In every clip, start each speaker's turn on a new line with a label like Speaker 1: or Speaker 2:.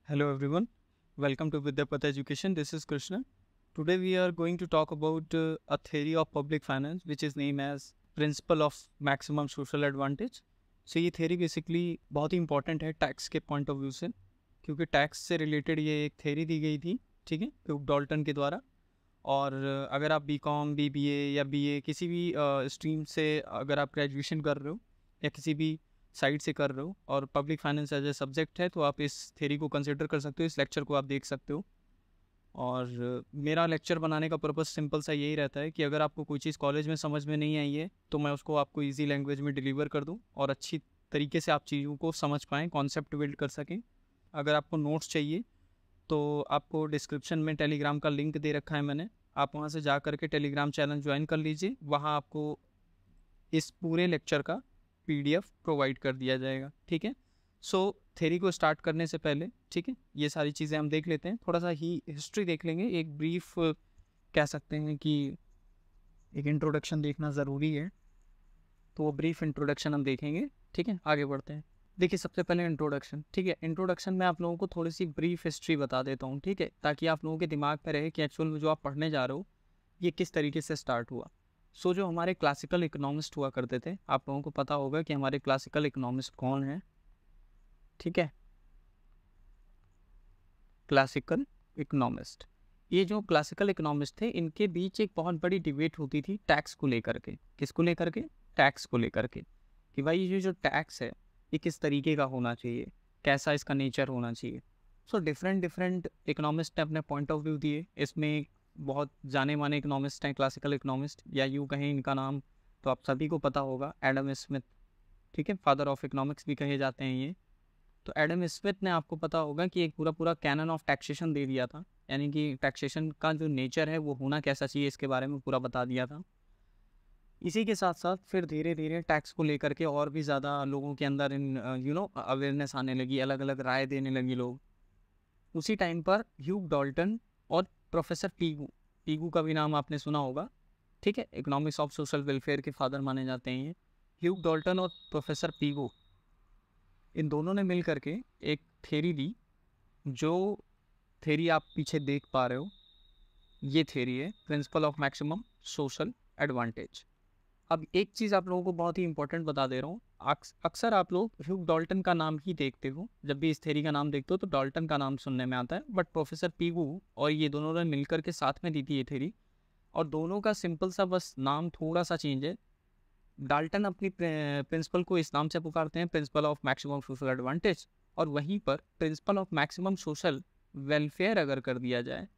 Speaker 1: Hello everyone, welcome to Vidyapata Education. This is Krishna. Today we are going to talk about a theory of public finance which is named as Principle of Maximum Social Advantage. So ये theory basically बहुत ही important है tax के point of view से, क्योंकि tax से related ये एक theory दी गई थी, ठीक है, ह्यूग डॉल्टन के द्वारा। और अगर आप BCom, BBA या BA किसी भी स्ट्रीम से अगर आप ग्रेजुएशन कर रहे हो या किसी भी साइड से कर रहे हो और public finance as a subject है, तो आप इस थ्योरी को कंसिडर कर सकते हो, इस लेक्चर को आप देख सकते हो। और मेरा लेक्चर बनाने का पर्पस सिंपल सा यही रहता है कि अगर आपको कोई चीज़ कॉलेज में समझ में नहीं आई है तो मैं उसको आपको इजी लैंग्वेज में डिलीवर कर दूं और अच्छी तरीके से आप चीज़ों को समझ पाएँ, कॉन्सेप्ट बिल्ड कर सकें। अगर आपको नोट्स चाहिए तो आपको डिस्क्रिप्शन में टेलीग्राम का लिंक दे रखा है मैंने, आप वहाँ से जा करके टेलीग्राम चैनल ज्वाइन कर लीजिए। वहाँ आपको इस पूरे लेक्चर का PDF प्रोवाइड कर दिया जाएगा, ठीक है। सो थ्योरी को स्टार्ट करने से पहले, ठीक है, ये सारी चीज़ें हम देख लेते हैं, थोड़ा सा ही हिस्ट्री देख लेंगे। एक ब्रीफ कह सकते हैं कि एक इंट्रोडक्शन देखना ज़रूरी है, तो वो ब्रीफ इंट्रोडक्शन हम देखेंगे, ठीक है। आगे बढ़ते हैं। देखिए, सबसे पहले इंट्रोडक्शन, ठीक है। इंट्रोडक्शन में आप लोगों को थोड़ी सी ब्रीफ हिस्ट्री बता देता हूँ, ठीक है, ताकि आप लोगों के दिमाग में रहे कि एक्चुअल में जो आप पढ़ने जा रहे हो ये किस तरीके से स्टार्ट हुआ। सो जो हमारे क्लासिकल इकोनॉमिस्ट हुआ करते थे, आप लोगों को पता होगा कि हमारे क्लासिकल इकोनॉमिस्ट कौन है, ठीक है। क्लासिकल इकोनॉमिस्ट, ये जो क्लासिकल इकोनॉमिस्ट थे, इनके बीच एक बहुत बड़ी डिबेट होती थी टैक्स को लेकर के। किसको लेकर के? टैक्स को लेकर के, कि भाई ये जो टैक्स है ये किस तरीके का होना चाहिए, कैसा इसका नेचर होना चाहिए। सो डिफरेंट इकोनॉमिस्ट ने अपने पॉइंट ऑफ व्यू दिए। इसमें बहुत जाने माने इकोनॉमिस्ट हैं क्लासिकल इकोनॉमिस्ट, या यूँ कहें इनका नाम तो आप सभी को पता होगा, एडम स्मिथ, ठीक है, फादर ऑफ इकोनॉमिक्स भी कहे जाते हैं ये। तो एडम स्मिथ ने, आपको पता होगा कि एक पूरा कैनन ऑफ टैक्सेशन दे दिया था, यानी कि टैक्सेशन का जो नेचर है वो होना कैसा चाहिए इसके बारे में पूरा बता दिया था। इसी के साथ साथ फिर धीरे धीरे टैक्स को लेकर के और भी ज़्यादा लोगों के अंदर इन अवेयरनेस आने लगी, अलग अलग राय देने लगी लोग। उसी टाइम पर ह्यूग डॉल्टन और प्रोफेसर पीगू, पीगू का भी नाम आपने सुना होगा, ठीक है, इकोनॉमिक्स ऑफ सोशल वेलफेयर के फादर माने जाते हैं ये। ह्यूग डॉल्टन और प्रोफेसर पीगू, इन दोनों ने मिल करके एक थ्योरी दी। जो थ्योरी आप पीछे देख पा रहे हो ये थ्योरी है principle of maximum social advantage. अब एक चीज़ आप लोगों को बहुत ही इंपॉर्टेंट बता दे रहा हूँ, अक्सर आप लोग ह्यूग डॉल्टन का नाम ही देखते हो, जब भी इस थ्योरी का नाम देखते हो तो डॉल्टन का नाम सुनने में आता है, बट प्रोफेसर पीगू और ये दोनों ने मिलकर के साथ में दी थी ये थ्योरी, और दोनों का सिंपल सा बस नाम थोड़ा सा चेंज है। डाल्टन अपनी प्रिंसिपल को इस नाम से पुकारते हैं, principle of maximum social advantage, और वहीं पर principle of maximum social welfare अगर कर दिया जाए,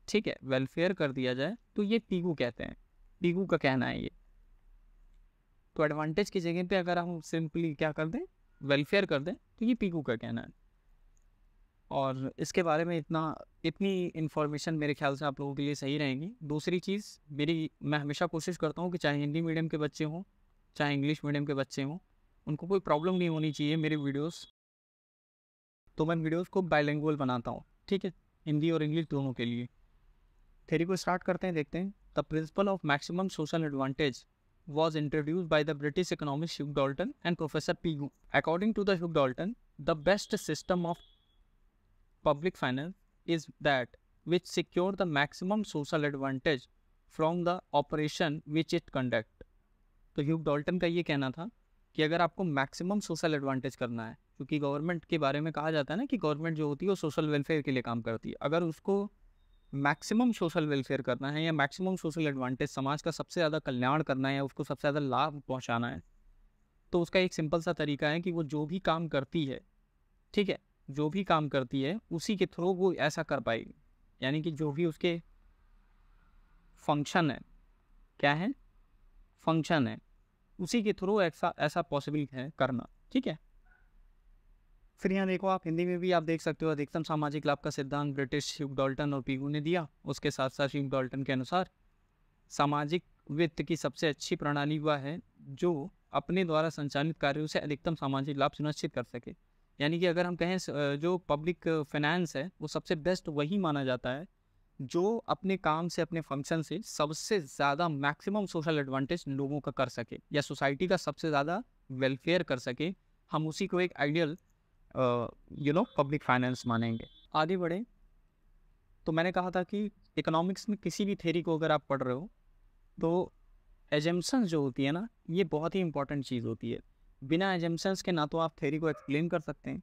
Speaker 1: ठीक है, वेलफेयर कर दिया जाए, तो ये पीगू कहते हैं, पीगू का कहना है ये। तो एडवांटेज की जगह पे अगर हम सिंपली क्या कर दें, वेलफेयर कर दें, तो ये पीगू का कहना है। और इसके बारे में इतनी इन्फॉर्मेशन मेरे ख्याल से आप लोगों के लिए सही रहेंगी। दूसरी चीज़ मैं हमेशा कोशिश करता हूँ कि चाहे हिंदी मीडियम के बच्चे हों चाहे इंग्लिश मीडियम के बच्चे हों, उनको कोई प्रॉब्लम नहीं होनी चाहिए मेरी वीडियोस। तो मैं वीडियोस को बाइलिंगुअल बनाता हूँ, ठीक है, हिंदी और इंग्लिश दोनों के लिए। थ्योरी को स्टार्ट करते हैं, देखते हैं। The principle of maximum social advantage was introduced by the British economist Hugh Dalton and Professor Pigou. According to the Hugh Dalton, the best system of public finance is that which secure the maximum social advantage from the operation which it conduct. तो Hugh Dalton का ये कहना था कि अगर आपको maximum social advantage करना है, क्योंकि गवर्नमेंट के बारे में कहा जाता है ना कि गवर्नमेंट जो होती है वो सोशल वेलफेयर के लिए काम करती है, अगर उसको मैक्सिमम सोशल वेलफेयर करना है या मैक्सिमम सोशल एडवांटेज, समाज का सबसे ज़्यादा कल्याण करना है या उसको सबसे ज़्यादा लाभ पहुंचाना है, तो उसका एक सिंपल सा तरीका है कि वो जो भी काम करती है, ठीक है, जो भी काम करती है उसी के थ्रू वो ऐसा कर पाएगी, यानी कि जो भी उसके फंक्शन है, क्या है, फंक्शन है, उसी के थ्रू ऐसा पॉसिबल है करना, ठीक है। फिर यहाँ देखो, आप हिंदी में भी आप देख सकते हो, अधिकतम सामाजिक लाभ का सिद्धांत ब्रिटिश ह्यूग डॉल्टन और पीगू ने दिया। उसके साथ साथ ह्यूग डॉल्टन के अनुसार सामाजिक वित्त की सबसे अच्छी प्रणाली वह है जो अपने द्वारा संचालित कार्यों से अधिकतम सामाजिक लाभ सुनिश्चित कर सके। यानी कि अगर हम कहें जो पब्लिक फाइनेंस है वो सबसे बेस्ट वही माना जाता है जो अपने काम से, अपने फंक्शन से सबसे ज़्यादा मैक्सिमम सोशल एडवांटेज लोगों का कर सके या सोसाइटी का सबसे ज़्यादा वेलफेयर कर सके। हम उसी को एक आइडियल पब्लिक फाइनेंस मानेंगे। आगे बढ़े तो मैंने कहा था कि इकोनॉमिक्स में किसी भी थ्योरी को अगर आप पढ़ रहे हो तो एजम्पशंस जो होती है ना, ये बहुत ही इंपॉर्टेंट चीज़ होती है। बिना एजम्पशंस के ना तो आप थ्योरी को एक्सप्लेन कर सकते हैं,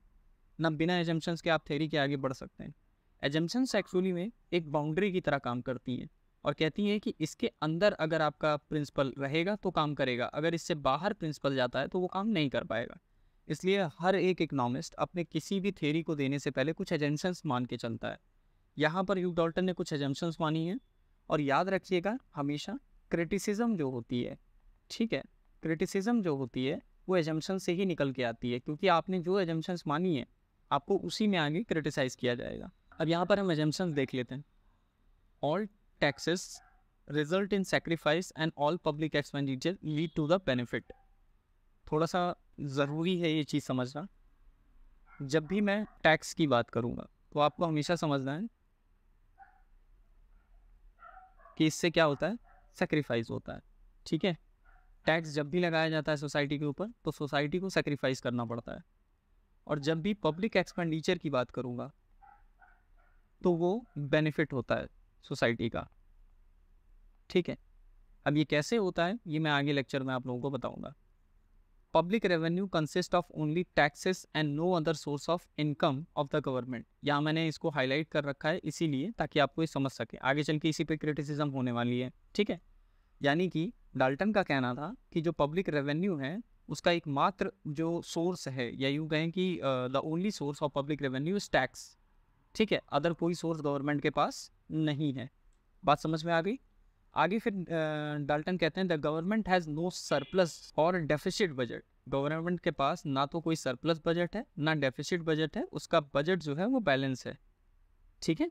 Speaker 1: ना बिना एजम्पशंस के आप थ्योरी के आगे बढ़ सकते हैं। एजम्पशंस एक्चुअली में एक बाउंड्री की तरह काम करती हैं और कहती हैं कि इसके अंदर अगर आपका प्रिंसिपल रहेगा तो काम करेगा, अगर इससे बाहर प्रिंसिपल जाता है तो वो काम नहीं कर पाएगा। इसलिए हर एक इकोनॉमिस्ट अपने किसी भी थ्योरी को देने से पहले कुछ एजम्पशंस मान के चलता है। यहाँ पर ह्यूग डाल्टन ने कुछ एजम्पशंस मानी हैं। और याद रखिएगा हमेशा, क्रिटिसिज्म जो होती है, ठीक है, क्रिटिसिज्म जो होती है वो एजम्पशन से ही निकल के आती है, क्योंकि आपने जो एजम्पशंस मानी है आपको उसी में आगे क्रिटिसाइज किया जाएगा। अब यहाँ पर हम एजम्पशंस देख लेते हैं। All taxes result in sacrifice and all public expenditure lead to the benefit. थोड़ा सा ज़रूरी है ये चीज़ समझना। जब भी मैं टैक्स की बात करूँगा तो आपको हमेशा समझना है कि इससे क्या होता है, सेक्रीफाइस होता है। ठीक है, टैक्स जब भी लगाया जाता है सोसाइटी के ऊपर तो सोसाइटी को सेक्रीफाइस करना पड़ता है। और जब भी पब्लिक एक्सपेंडिचर की बात करूँगा तो वो बेनिफिट होता है सोसाइटी का। ठीक है, अब ये कैसे होता है ये मैं आगे लेक्चर में आप लोगों को बताऊंगा। Public revenue consist of only taxes and no other source of income of the government. यहाँ मैंने इसको हाईलाइट कर रखा है इसीलिए ताकि आपको ये समझ सके, आगे चल के इसी पे क्रिटिसिज्म होने वाली है। ठीक है, यानी कि डाल्टन का कहना था कि जो पब्लिक रेवेन्यू है उसका एकमात्र जो सोर्स है, या यूँ कहें कि the only source of public revenue is tax. ठीक है, अदर कोई सोर्स गवर्नमेंट के पास नहीं है। बात समझ में आ गई। आगे फिर डाल्टन कहते हैं the government has no surplus और डेफिसिट बजट। गवर्नमेंट के पास ना तो कोई सरप्लस बजट है ना डेफिसिट बजट है, उसका बजट जो है वो बैलेंस है। ठीक है,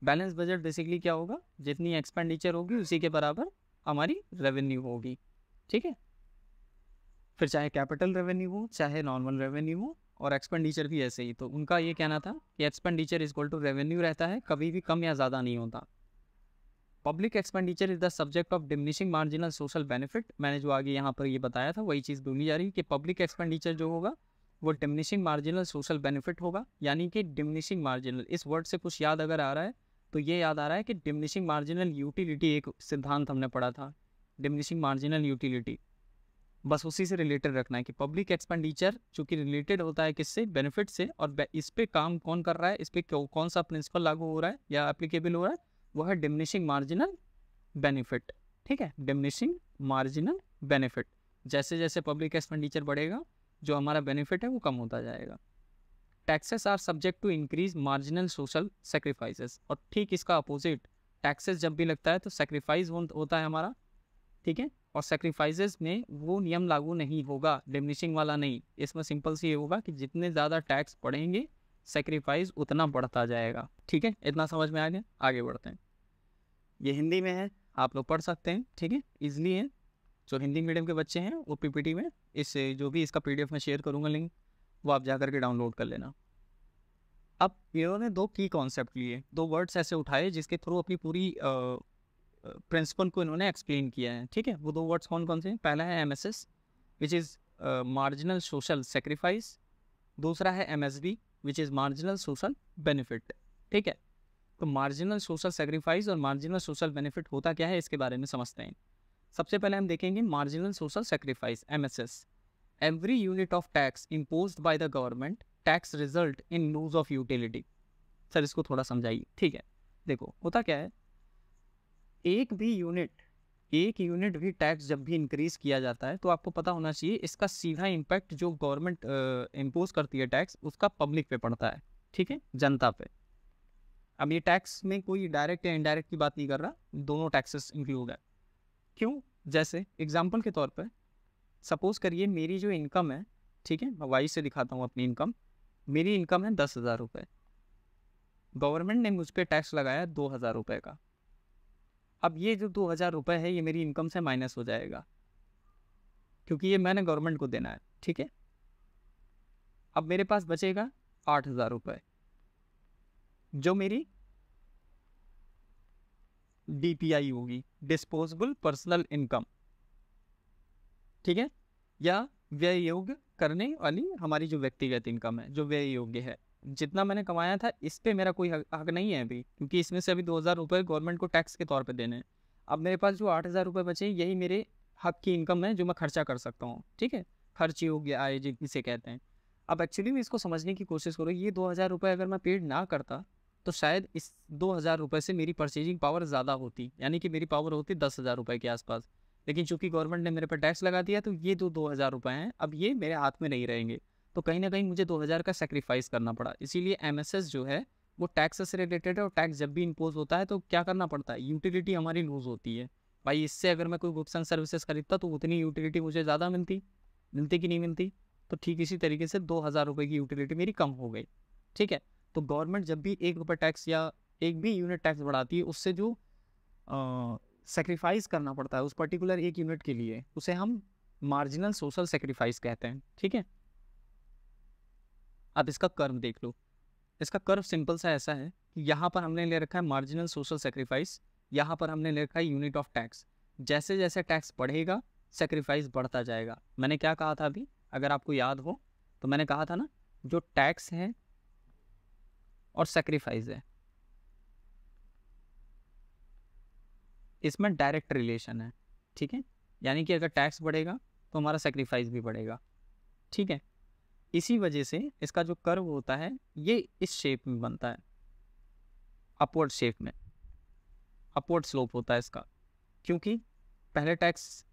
Speaker 1: बैलेंस बजट बेसिकली क्या होगा, जितनी एक्सपेंडिचर होगी उसी के बराबर हमारी रेवेन्यू होगी। ठीक है, फिर चाहे कैपिटल रेवेन्यू हो चाहे नॉर्मल रेवेन्यू हो, और एक्सपेंडिचर भी ऐसे ही। तो उनका ये कहना था कि expenditure is equal to revenue रहता है, कभी भी कम या ज़्यादा नहीं होता। Public expenditure is the subject of diminishing marginal social benefit. मैंने जो आगे यहाँ पर ये बताया था वही चीज़ बोली जा रही है कि पब्लिक एक्सपेंडिचर जो होगा वो डिमिनिशिंग मार्जिनल सोशल बेनिफिट होगा। यानी कि डिमिनिशिंग मार्जिनल, इस वर्ड से कुछ याद अगर आ रहा है तो ये याद आ रहा है कि डिमिनिशिंग मार्जिनल यूटिलिटी एक सिद्धांत हमने पढ़ा था, डिमिनिशिंग मार्जिनल यूटिलिटी। बस उसी से रिलेटेड रखना है कि पब्लिक एक्सपेंडिचर चूँकि रिलेटेड होता है किससे, बेनिफिट से, और इस पे काम कौन कर रहा है, इस पे कौन सा प्रिंसिपल लागू हो रहा है या एप्लीकेबल हो रहा है, वह है डिमिनिशिंग मार्जिनल बेनिफिट। ठीक है, डिमिनिशिंग मार्जिनल बेनिफिट। जैसे जैसे पब्लिक एक्सपेंडिचर बढ़ेगा जो हमारा बेनिफिट है वो कम होता जाएगा। Taxes are subject to increase marginal social sacrifices. और ठीक इसका अपोजिट, टैक्सेस जब भी लगता है तो सेक्रीफाइस होता है हमारा। ठीक है, और सेक्रीफाइसेस में वो नियम लागू नहीं होगा, डिमिनिशिंग वाला नहीं। इसमें सिंपल सी ये होगा कि जितने ज़्यादा टैक्स बढ़ेंगे सेक्रीफाइस उतना बढ़ता जाएगा। ठीक है, इतना समझ में आ गया, आगे बढ़ते हैं। ये हिंदी में है, आप लोग पढ़ सकते हैं। ठीक है, ईजिली है। जो हिंदी मीडियम के बच्चे हैं वो पीपीटी में इससे जो भी इसका पीडीएफ में शेयर करूँगा लिंक, वो आप जा करके डाउनलोड कर लेना। अब इन्होंने दो की कॉन्सेप्ट लिए, दो वर्ड्स ऐसे उठाए जिसके थ्रू अपनी पूरी प्रिंसिपल को इन्होंने एक्सप्लेन किया है। ठीक है, वो दो वर्ड्स कौन कौन से हैं? पहला है MSS which is marginal social sacrifice, दूसरा है MSB which is marginal social benefit. ठीक है, तो मार्जिनल सोशल सेक्रीफाइस और मार्जिनल सोशल बेनिफिट होता क्या है इसके बारे में समझते हैं। सबसे पहले हम देखेंगे marginal social sacrifice, MSS. Every unit of tax imposed by the government tax result in lose of utility. Sir इसको थोड़ा समझाइए। ठीक है, देखो होता क्या है, एक यूनिट भी टैक्स जब भी इंक्रीज किया जाता है तो आपको पता होना चाहिए इसका सीधा इम्पैक्ट जो गवर्नमेंट इम्पोज करती है टैक्स, उसका पब्लिक पे पड़ता है। ठीक है, जनता पे। अब ये टैक्स में कोई डायरेक्ट या इनडायरेक्ट की बात नहीं कर रहा, दोनों टैक्सेस इंक्लूड है। क्यों? जैसे एग्जाम्पल के तौर पर सपोज करिए मेरी जो इनकम है, ठीक है, मैं वाई से दिखाता हूँ अपनी इनकम। मेरी इनकम है 10,000 रुपये, गवर्नमेंट ने मुझ पर टैक्स लगाया 2,000 रुपये का। अब ये जो 2,000 रुपये है ये मेरी इनकम से माइनस हो जाएगा क्योंकि ये मैंने गवर्नमेंट को देना है। ठीक है, अब मेरे पास बचेगा 8,000 रुपये जो मेरी डीपीआई होगी, डिस्पोजेबल पर्सनल इनकम। ठीक है, या व्यय योग्य करने वाली हमारी जो व्यक्तिगत इनकम है, जो व्यय योग्य है, जितना मैंने कमाया था इस पे मेरा कोई हक नहीं है अभी, क्योंकि इसमें से अभी 2,000 रुपये गवर्नमेंट को टैक्स के तौर पे देने हैं। अब मेरे पास जो 8,000 रुपये बचे, यही मेरे हक की इनकम है जो मैं खर्चा कर सकता हूँ। ठीक है, खर्च योग्य आय जिसे कहते हैं। अब एक्चुअली में इसको समझने की कोशिश करो, ये 2,000 रुपये अगर मैं पेड ना करता तो शायद इस 2,000 रुपये से मेरी परचेजिंग पावर ज़्यादा होती, यानी कि मेरी पावर होती 10,000 रुपये के आसपास। लेकिन चूंकि गवर्नमेंट ने मेरे पर टैक्स लगा दिया तो ये 2,000 रुपये हैं, अब ये मेरे हाथ में नहीं रहेंगे। तो कहीं ना कहीं मुझे 2,000 का सेक्रीफाइस करना पड़ा। इसीलिए एमएसएस जो है वो टैक्स से रिलेटेड है, और टैक्स जब भी इम्पोज होता है तो क्या करना पड़ता है, यूटिलिटी हमारी लूज होती है। भाई इससे अगर मैं कोई गुड्स एंड सर्विसेज खरीदता तो उतनी यूटिलिटी मुझे ज़्यादा मिलती कि नहीं मिलती। तो ठीक इसी तरीके से 2,000 रुपये की यूटिलिटी मेरी कम हो गई। ठीक है, तो गवर्नमेंट जब भी 1 रुपये टैक्स या एक भी यूनिट टैक्स बढ़ाती है, उससे जो सेक्रीफाइस करना पड़ता है उस पर्टिकुलर 1 यूनिट के लिए, उसे हम मार्जिनल सोशल सेक्रीफाइस कहते हैं। ठीक है, अब इसका कर्व देख लो। इसका कर्व सिंपल सा ऐसा है कि यहाँ पर हमने ले रखा है मार्जिनल सोशल सेक्रीफाइस, यहाँ पर हमने ले रखा है यूनिट ऑफ टैक्स। जैसे जैसे टैक्स बढ़ेगा सेक्रीफाइस बढ़ता जाएगा। मैंने क्या कहा था अभी, अगर आपको याद हो तो मैंने कहा था ना, जो टैक्स है और सेक्रीफाइस है इसमें डायरेक्ट रिलेशन है। ठीक है, यानी कि अगर टैक्स बढ़ेगा तो हमारा सेक्रीफाइस भी बढ़ेगा। ठीक है, इसी वजह से इसका जो कर्व होता है ये इस शेप में बनता है, अपवर्ड शेप में, अपवर्ड स्लोप होता है इसका। क्योंकि पहले टैक्स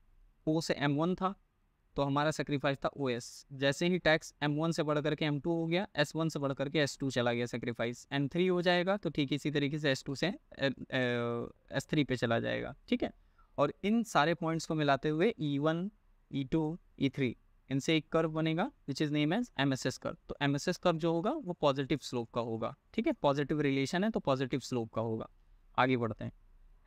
Speaker 1: O से M1 था तो हमारा सेक्रीफाइस था OS। जैसे ही टैक्स M1 से बढ़ करके M2 हो गया, S1 से बढ़ करके S2 चला गया सेक्रीफाइस, M3 हो जाएगा तो ठीक इसी तरीके से S2 से S3 पे चला जाएगा। ठीक है, और इन सारे पॉइंट्स को मिलाते हुए E1, E2, E3 इनसे एक कर्व बनेगा which is name as MSS curve. तो एमएसएस कर्व जो होगा वो पॉजिटिव स्लोप का होगा। ठीक है, पॉजिटिव रिलेशन है तो पॉजिटिव स्लोप का होगा। आगे बढ़ते हैं।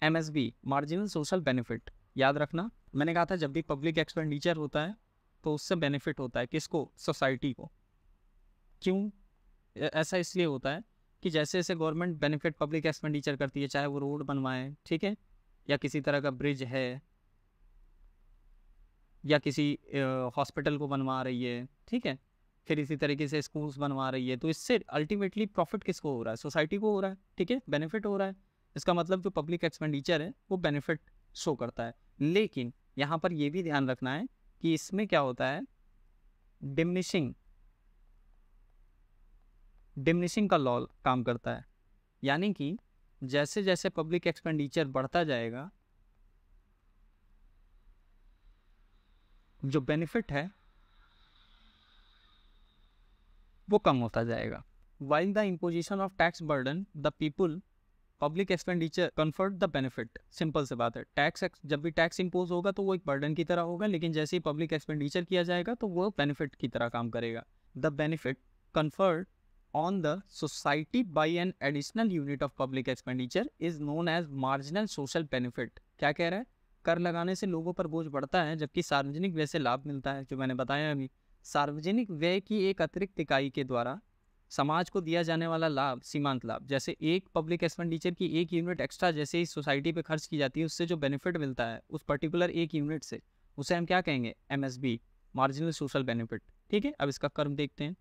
Speaker 1: एमएसबी, मार्जिनल सोशल बेनिफिट, याद रखना मैंने कहा था जब भी पब्लिक एक्सपेंडिचर होता है तो उससे बेनिफिट होता है किसको, सोसाइटी को। क्यों ऐसा इसलिए होता है कि जैसे जैसे गवर्नमेंट बेनिफिट पब्लिक एक्सपेंडिचर करती है, चाहे वो रोड बनवाए, ठीक है, या किसी तरह का ब्रिज है, या किसी हॉस्पिटल को बनवा रही है, ठीक है, फिर इसी तरीके से स्कूल्स बनवा रही है, तो इससे अल्टीमेटली प्रॉफिट किसको हो रहा है, सोसाइटी को हो रहा है। ठीक है, बेनिफिट हो रहा है। इसका मतलब जो पब्लिक एक्सपेंडिचर है वो बेनिफिट शो करता है। लेकिन यहाँ पर ये भी ध्यान रखना है कि इसमें क्या होता है, डिमिनिशिंग का लॉ काम करता है। यानी कि जैसे जैसे पब्लिक एक्सपेंडिचर बढ़ता जाएगा जो बेनिफिट है वो कम होता जाएगा। While the imposition of tax burden the people, public expenditure confer the benefit. Simple से बात है, टैक्स जब भी टैक्स इम्पोज होगा तो वो एक बर्डन की तरह होगा, लेकिन जैसे ही पब्लिक एक्सपेंडिचर किया जाएगा तो वो बेनिफिट की तरह काम करेगा। The benefit conferred on the society by an additional unit of public expenditure is known as marginal social benefit. क्या कह रहा है, कर लगाने से लोगों पर बोझ बढ़ता है जबकि सार्वजनिक व्यय से लाभ मिलता है। जो मैंने बताया अभी, सार्वजनिक व्यय की एक अतिरिक्त इकाई के द्वारा समाज को दिया जाने वाला लाभ सीमांत लाभ, जैसे एक पब्लिक एक्सपेंडिचर की एक यूनिट एक्स्ट्रा जैसे ही सोसाइटी पे खर्च की जाती है उससे जो बेनिफिट मिलता है उस पर्टिकुलर एक यूनिट से, उसे हम क्या कहेंगे, एमएसबी, मार्जिनल सोशल बेनिफिट। ठीक है, अब इसका कर्व देखते हैं।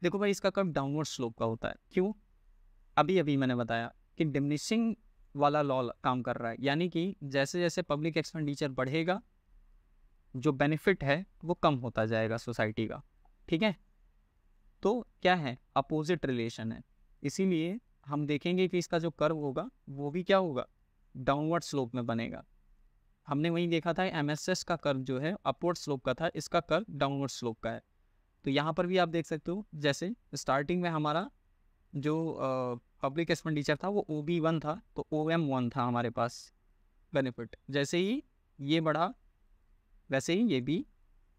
Speaker 1: देखो भाई, इसका कर्व डाउनवर्ड स्लोप का होता है। क्यों, अभी अभी मैंने बताया कि डिमिनिशिंग वाला लॉ काम कर रहा है, यानी कि जैसे जैसे पब्लिक एक्सपेंडिचर बढ़ेगा जो बेनिफिट है वो कम होता जाएगा सोसाइटी का। ठीक है, तो क्या है, अपोजिट रिलेशन है। इसीलिए हम देखेंगे कि इसका जो कर्व होगा वो भी क्या होगा, डाउनवर्ड स्लोप में बनेगा। हमने वही देखा था एमएसएस का कर्व जो है अपवर्ड स्लोप का था, इसका कर्व डाउनवर्ड स्लोप का है। तो यहाँ पर भी आप देख सकते हो, जैसे स्टार्टिंग में हमारा जो पब्लिक एक्सपेंडिचर था वो OB1 था तो OM1 था हमारे पास बेनिफिट। जैसे ही ये बढ़ा वैसे ही ये भी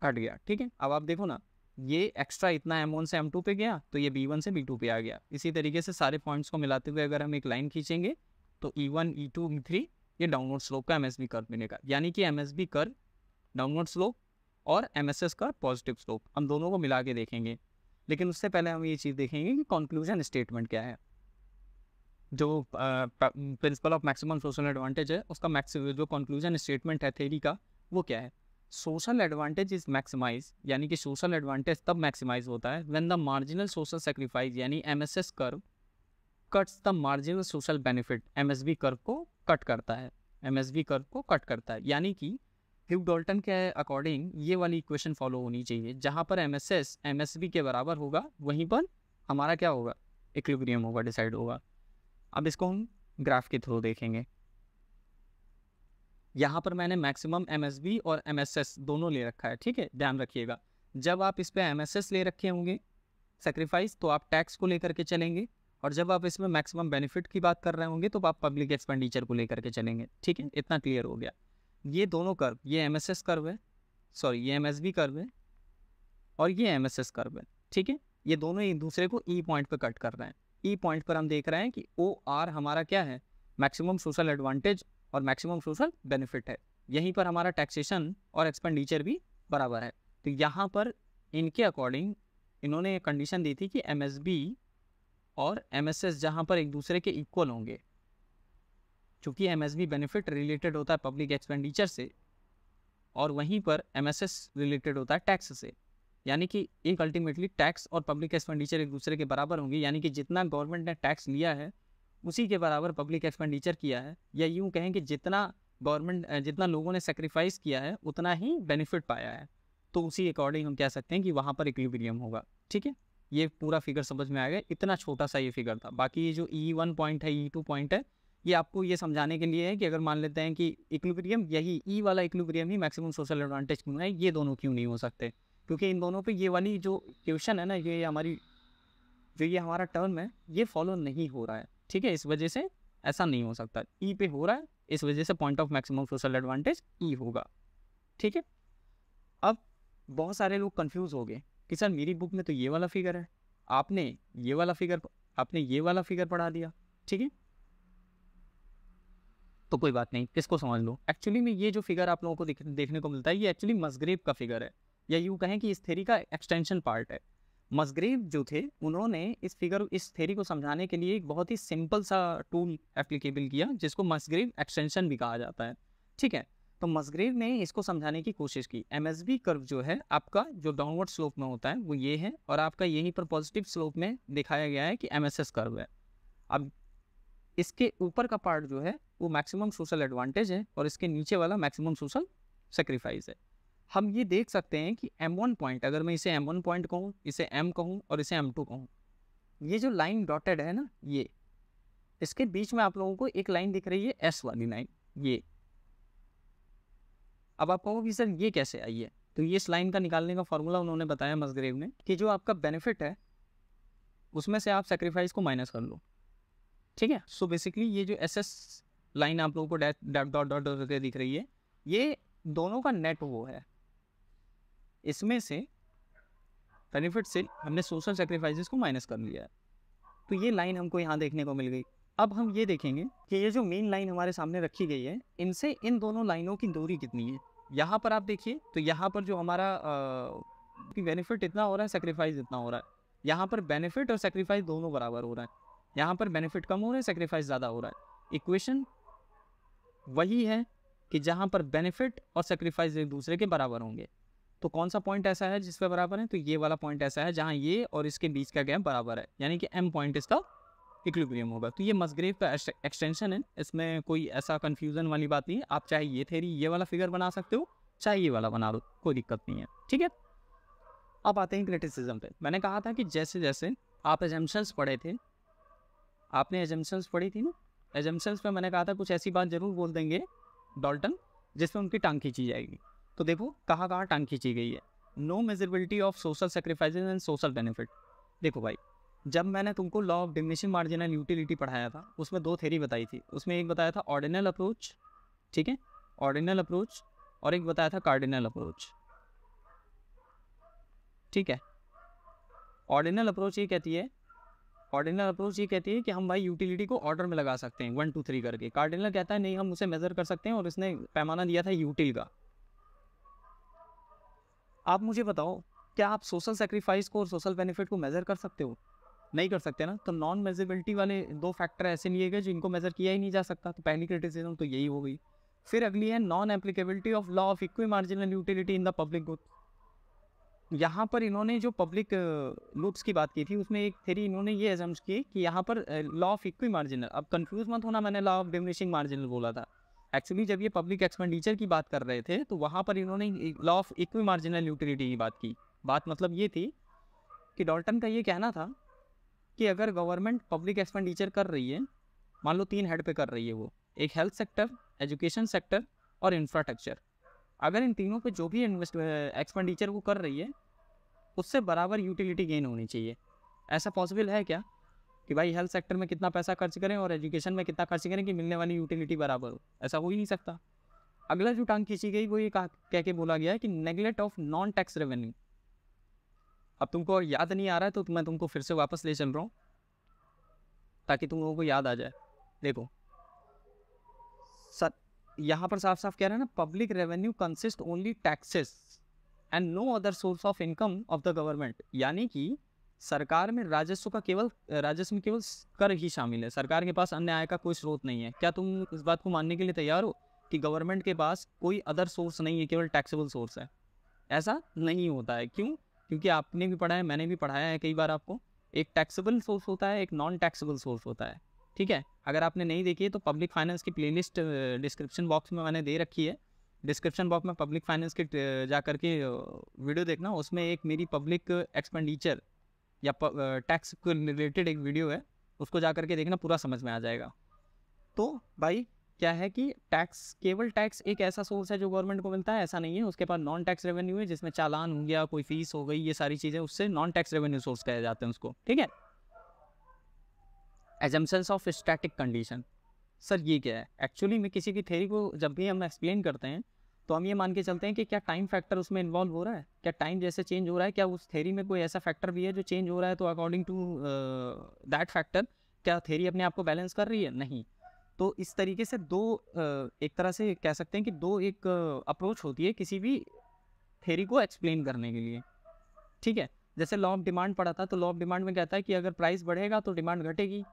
Speaker 1: घट गया। ठीक है, अब आप देखो ना, ये एक्स्ट्रा इतना M1 से M2 पे गया तो ये B1 से B2 पे आ गया। इसी तरीके से सारे पॉइंट्स को मिलाते हुए अगर हम एक लाइन खींचेंगे तो E1, E2, E3 ये डाउनवर्ड स्लोप का एमएसबी कर्व मिलेगा। यानी कि एमएसबी कर्व डाउनवर्ड स्लोप और एमएसएस का पॉजिटिव स्लोप, हम दोनों को मिला के देखेंगे। लेकिन उससे पहले हम ये चीज़ देखेंगे कि कंक्लूजन स्टेटमेंट क्या है। जो principle of maximum social advantage है उसका जो कंक्लूजन स्टेटमेंट है थ्योरी का, वो क्या है। सोशल एडवांटेज इज मैक्सिमाइज, यानी कि सोशल एडवांटेज तब मैक्सिमाइज होता है when the marginal social sacrifice यानी MSS curve cuts the marginal social benefit, MSB curve को कट करता है, एमएसबी कर्व को कट करता है। यानी कि ह्यूग डाल्टन के अकॉर्डिंग ये वाली इक्वेशन फॉलो होनी चाहिए, जहाँ पर एमएसएस एमएसबी के बराबर होगा वहीं पर हमारा क्या होगा, इक्विलिब्रियम होगा, डिसाइड होगा। अब इसको हम ग्राफ के थ्रू देखेंगे। यहाँ पर मैंने मैक्सिमम एमएसबी और एमएसएस दोनों ले रखा है, ठीक है, ध्यान रखिएगा। जब आप इस पे एमएसएस ले रखे होंगे सेक्रीफाइस, तो आप टैक्स को लेकर के चलेंगे, और जब आप इसमें मैक्सिमम बेनिफिट की बात कर रहे होंगे तो आप पब्लिक एक्सपेंडिचर को लेकर के चलेंगे, ठीक है। इतना क्लियर हो गया। ये दोनों कर्व, ये एमएसएस कर्व है, सॉरी ये एमएसबी कर्व है और ये एमएसएस कर्व है, ठीक है। ये दोनों एक दूसरे को ई पॉइंट पर कट कर रहे हैं। ई पॉइंट पर हम देख रहे हैं कि ओ आर हमारा क्या है, मैक्सिमम सोशल एडवांटेज और मैक्सिमम सोशल बेनिफिट है। यहीं पर हमारा टैक्सेशन और एक्सपेंडिचर भी बराबर है। तो यहाँ पर इनके अकॉर्डिंग इन्होंने कंडीशन दी थी कि एमएसबी और एमएसएस जहाँ पर एक दूसरे के इक्वल होंगे, क्योंकि एमएसबी बेनिफिट रिलेटेड होता है पब्लिक एक्सपेंडिचर से और वहीं पर एमएसएस रिलेटेड होता है टैक्स से, यानी कि एक अल्टीमेटली टैक्स और पब्लिक एक्सपेंडिचर एक दूसरे के बराबर होंगे, यानी कि जितना गवर्नमेंट ने टैक्स लिया है उसी के बराबर पब्लिक एक्सपेंडिचर किया है, या यूँ कहें कि जितना गवर्नमेंट जितना लोगों ने सेक्रीफाइस किया है उतना ही बेनिफिट पाया है। तो उसी अकॉर्डिंग हम कह सकते हैं कि वहाँ पर इक्विलिब्रियम होगा, ठीक है। ये पूरा फिगर समझ में आ गया, इतना छोटा सा ये फिगर था। बाकी ये जो E1 पॉइंट है, E2 पॉइंट है, ये आपको ये समझाने के लिए है कि अगर मान लेते हैं कि इक्विलिब्रियम, यही ई वाला इक्विलिब्रियम ही मैक्सिमम सोशल एडवांटेज क्यों है, ये दोनों क्यों नहीं हो सकते, क्योंकि इन दोनों पे ये वाली जो क्वेश्चन है ना, ये हमारी जो ये हमारा टर्म है ये फॉलो नहीं हो रहा है, ठीक है। इस वजह से ऐसा नहीं हो सकता, ई पे हो रहा है, इस वजह से point of maximum social advantage E होगा, ठीक है। अब बहुत सारे लोग कंफ्यूज हो गए कि सर मेरी बुक में तो ये वाला फिगर है, आपने ये वाला फिगर पढ़ा दिया, ठीक है। तो कोई बात नहीं, इसको समझ लो। एक्चुअली में ये जो फिगर आप लोगों को देखने को मिलता है, ये एक्चुअली मसग्रेव का फिगर है, या यूँ कहें कि इस थ्योरी का एक्सटेंशन पार्ट है। मसग्रेव जो थे उन्होंने इस थ्योरी को समझाने के लिए एक बहुत ही सिंपल सा टूल एप्लीकेबल किया, जिसको मसग्रेव एक्सटेंशन भी कहा जाता है, ठीक है। तो मसग्रेव ने इसको समझाने की कोशिश की। एमएसबी कर्व जो है आपका, जो डाउनवर्ड स्लोप में होता है वो ये है, और आपका यहीं पर पॉजिटिव स्लोप में दिखाया गया है कि एमएसएस कर्व है। अब इसके ऊपर का पार्ट जो है वो मैक्सिमम सोशल एडवांटेज है, और इसके नीचे वाला मैक्सिमम सोशल सेक्रीफाइस है। हम ये देख सकते हैं कि M1 पॉइंट, अगर मैं इसे M1 पॉइंट कहूँ, इसे M कहूँ और इसे M2 कहूँ, ये जो लाइन डॉटेड है ना, ये इसके बीच में आप लोगों को एक लाइन दिख रही है, S वाली लाइन, ये। अब आप कहोगे सर ये कैसे आई है, तो ये इस लाइन का निकालने का फॉर्मूला उन्होंने बताया मसग्रेव ने, कि जो आपका बेनिफिट है उसमें से आप सेक्रीफाइस को माइनस कर लो, ठीक है। सो बेसिकली ये जो SS लाइन आप लोगों को डॉट डॉट डॉट दिख रही है, ये दोनों का नेट वो है। इसमें से बेनिफिट से हमने सोशल सेक्रीफाइसेस को माइनस कर लिया है, तो ये लाइन हमको यहाँ देखने को मिल गई। अब हम ये देखेंगे कि ये जो मेन लाइन हमारे सामने रखी गई है, इनसे इन दोनों लाइनों की दूरी कितनी है। यहाँ पर आप देखिए, तो यहाँ पर जो हमारा बेनिफिट इतना हो रहा है, सेक्रीफाइस इतना हो रहा है। यहाँ पर बेनिफिट और सेक्रीफाइस दोनों बराबर हो रहा है, यहाँ पर बेनिफिट कम हो रहा है, सेक्रीफाइस ज़्यादा हो रहा है। इक्वेशन वही है कि जहाँ पर बेनिफिट और सेक्रीफाइस एक दूसरे के बराबर होंगे। तो कौन सा पॉइंट ऐसा है जिस पे बराबर है, तो ये वाला पॉइंट ऐसा है जहाँ ये और इसके बीच का गैप बराबर है, यानी कि M पॉइंट इसका इक्विलिब्रियम होगा। तो ये मसग्रेव का एक्सटेंशन है, इसमें कोई ऐसा कंफ्यूजन वाली बात नहीं है। आप चाहे ये थ्योरी ये वाला फिगर बना सकते हो, चाहे ये वाला बना लो, कोई दिक्कत नहीं है, ठीक है। अब आते हैं क्रिटिसिज्म पे। मैंने कहा था कि जैसे जैसे आप एजम्पशंस पढ़े थे, आपने एजम्पशंस पढ़ी थी ना, एजम्पशंस पे मैंने कहा था कुछ ऐसी बात जरूर बोल देंगे डाल्टन जिसमें उनकी टांग खींची जाएगी। तो देखो कहाँ कहाँ टांग खींची गई है। No measurability of social sacrifices and social benefit. देखो भाई, जब मैंने तुमको law of diminishing marginal utility पढ़ाया था, उसमें दो थ्योरी बताई थी। उसमें एक बताया था ऑर्डिनल अप्रोच, ठीक है, ऑर्डिनल अप्रोच, और एक बताया था कार्डिनल अप्रोच, ठीक है। ऑर्डिनल अप्रोच ये कहती है कि हम भाई यूटिलिटी को ऑर्डर में लगा सकते हैं 1 2 3 करके। कार्डिनल कहता है नहीं, हम उसे मेजर कर सकते हैं, और इसने पैमाना दिया था यूटिल का। आप मुझे बताओ, क्या आप सोशल सेक्रीफाइस को और सोशल बेनिफिट को मेजर कर सकते हो? नहीं कर सकते ना। तो नॉन मेजरेबिलिटी वाले दो फैक्टर ऐसे लिए गए जिनको मेजर किया ही नहीं जा सकता। तो पहली क्रिटिसिज्म तो यही हो गई। फिर अगली है non applicability of law of equi marginal utility in the public good. यहाँ पर इन्होंने जो पब्लिक गुड्स की बात की थी उसमें एक थ्योरी इन्होंने ये एजम्स की कि यहाँ पर लॉ ऑफ इक्वी मार्जिनल, अब कंफ्यूज मत होना, मैंने लॉ ऑफ डिमिनिशिंग मार्जिनल बोला था। एक्चुअली जब ये पब्लिक एक्सपेंडिचर की बात कर रहे थे तो वहाँ पर इन्होंने law of equi marginal utility की बात की। बात मतलब ये थी कि डॉल्टन का ये कहना था कि अगर गवर्नमेंट पब्लिक एक्सपेंडिचर कर रही है, मान लो 3 हेड पे कर रही है वो, एक हेल्थ सेक्टर, एजुकेशन सेक्टर और इंफ्रास्ट्रक्चर, अगर इन तीनों पे जो भी एक्सपेंडिचर वो कर रही है उससे बराबर यूटिलिटी गेन होनी चाहिए। ऐसा पॉसिबल है क्या कि भाई हेल्थ सेक्टर में कितना पैसा खर्च करें और एजुकेशन में कितना खर्च करें कि मिलने वाली यूटिलिटी बराबर हो? ऐसा हो ही नहीं सकता। अगला जो टांग खींची गई वो ये कह के बोला गया है कि neglect of non tax revenue. अब तुमको याद नहीं आ रहा है तो मैं तुमको फिर से वापस ले चल रहा हूँ ताकि तुम लोगों को याद आ जाए। देखो सर, यहाँ पर साफ साफ कह रहे हैं ना, public revenue consist only taxes and no other source of income of the government. यानी कि सरकार में राजस्व में केवल कर ही शामिल है, सरकार के पास अन्य आय का कोई स्रोत नहीं है। क्या तुम इस बात को मानने के लिए तैयार हो कि गवर्नमेंट के पास कोई अदर सोर्स नहीं है, केवल टैक्सेबल सोर्स है? ऐसा नहीं होता है। क्यों? क्योंकि आपने भी पढ़ा है, मैंने भी पढ़ाया है कई बार आपको, एक टैक्सेबल सोर्स होता है, एक नॉन टैक्सेबल सोर्स होता है। ठीक है, अगर आपने नहीं देखी है तो पब्लिक फाइनेंस की प्लेलिस्ट डिस्क्रिप्शन बॉक्स में मैंने दे रखी है। डिस्क्रिप्शन बॉक्स में पब्लिक फाइनेंस के जा करके वीडियो देखना, उसमें एक मेरी पब्लिक एक्सपेंडिचर या टैक्स को रिलेटेड एक वीडियो है, उसको जा करके देखना, पूरा समझ में आ जाएगा। तो भाई क्या है कि केवल टैक्स एक ऐसा सोर्स है जो गवर्नमेंट को मिलता है, ऐसा नहीं है। उसके पास नॉन टैक्स रेवेन्यू है, जिसमें चालान हो गया, कोई फीस हो गई, ये सारी चीज़ें, उससे नॉन टैक्स रेवेन्यू सोर्स कहे जाते हैं उसको। ठीक है। Assumptions of static condition, sir ये क्या है? एक्चुअली में किसी की थ्योरी को जब भी हम एक्सप्लेन करते हैं तो हम ये मान के चलते हैं कि क्या टाइम फैक्टर उसमें इन्वॉल्व हो रहा है, क्या टाइम जैसे चेंज हो रहा है, क्या उस थ्योरी में कोई ऐसा फैक्टर भी है जो चेंज हो रहा है, तो अकॉर्डिंग टू दैट फैक्टर क्या थ्योरी अपने आप को बैलेंस कर रही है? नहीं। तो इस तरीके से एक तरह से कह सकते हैं कि एक अप्रोच होती है किसी भी थ्योरी को एक्सप्लेन करने के लिए। ठीक है, जैसे लॉ ऑफ डिमांड पढ़ा था, तो लॉ ऑफ डिमांड में कहता है कि अगर प्राइस बढ़ेगा तो डिमांड घटेगी,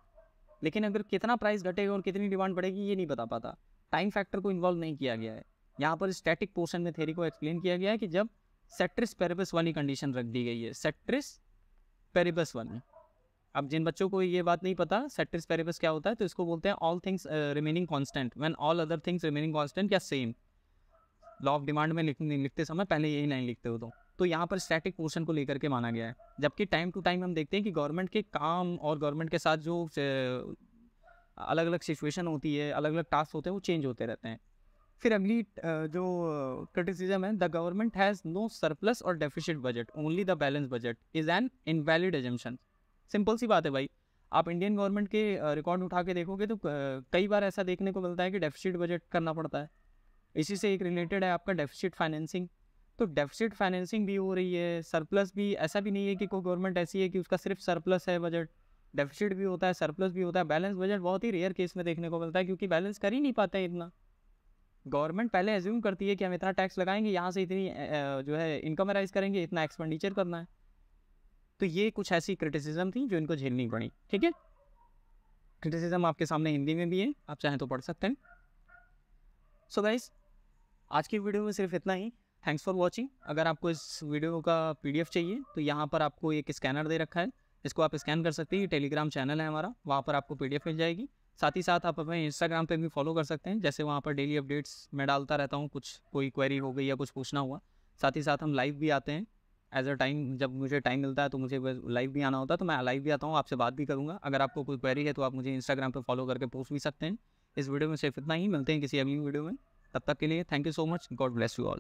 Speaker 1: लेकिन अगर कितना प्राइस घटेगा और कितनी डिमांड बढ़ेगी ये नहीं बता पाता। टाइम फैक्टर को इन्वॉल्व नहीं किया गया है। यहाँ पर स्टैटिक पोर्शन में थ्योरी को एक्सप्लेन किया गया है कि जब सेट्रिस पेरिबस वाली कंडीशन रख दी गई है, सेट्रिस पेरिबस वाली। अब जिन बच्चों को ये बात नहीं पता सेट्रिस पेरिबस क्या होता है, तो इसको बोलते हैं all things remaining constant when all other things remaining constant या सेम। लॉ ऑफ डिमांड में लिखते समय पहले यही लाइन लिखते हो तो यहाँ पर स्टैटिक पोर्शन को लेकर के माना गया है। जबकि टाइम टू टाइम हम देखते हैं कि गवर्नमेंट के काम और गवर्नमेंट के साथ जो अलग अलग सिचुएशन होती है, अलग अलग टास्क होते हैं, वो चेंज होते रहते हैं। फिर अगली जो क्रिटिसिज्म है, the government has no surplus और deficit budget, only the balance budget is an invalid assumption. Simple सी बात है भाई, आप इंडियन गवर्नमेंट के रिकॉर्ड उठा के देखोगे तो कई बार ऐसा देखने को मिलता है कि डेफिसिट बजट करना पड़ता है। इसी से एक रिलेटेड है आपका डेफिसिट फाइनेंसिंग। तो डेफिसिट फाइनेंसिंग भी हो रही है, सरप्लस भी, ऐसा भी नहीं है कि कोई गवर्नमेंट ऐसी है कि उसका सिर्फ सरप्लस है बजट, डेफिसिट भी होता है, सरप्लस भी होता है। बैलेंस बजट बहुत ही रेयर केस में देखने को मिलता है, क्योंकि बैलेंस कर ही नहीं पाता है इतना। गवर्नमेंट पहले एज्यूम करती है कि हम इतना टैक्स लगाएंगे, यहाँ से इतनी जो है इनकम राइज करेंगे, इतना एक्सपेंडिचर करना है। तो ये कुछ ऐसी क्रिटिसिज्म थी जो इनको झेलनी पड़ी। ठीक है, क्रिटिसिज्म आपके सामने हिंदी में भी है, आप चाहें तो पढ़ सकते हैं। सो गाइस, आज की वीडियो में सिर्फ इतना ही। Thanks for watching. अगर आपको इस वीडियो का PDF चाहिए तो यहाँ पर आपको एक स्कैनर दे रखा है, इसको आप स्कैन कर सकते हैं। टेलीग्राम चैनल है हमारा, वहाँ पर आपको PDF मिल जाएगी। साथ ही साथ आप हमें इंस्टाग्राम पे भी फॉलो कर सकते हैं, जैसे वहाँ पर डेली अपडेट्स मैं डालता रहता हूँ, कुछ कोई क्वेरी हो गई या कुछ पूछना हुआ। साथ ही साथ हम लाइव भी आते हैं एज अ टाइम, जब मुझे टाइम मिलता है तो मुझे लाइव भी आना होता है, तो मैं लाइव भी आता हूँ, आपसे बात भी करूँगा। अगर आपको कोई क्वेरी है तो आप मुझे इंस्टाग्राम पर फॉलो करके पूछ भी सकते हैं। इस वीडियो में सिर्फ इतना ही, मिलते हैं किसी अगली वीडियो में। तब तक के लिए thank you so much, God bless you all.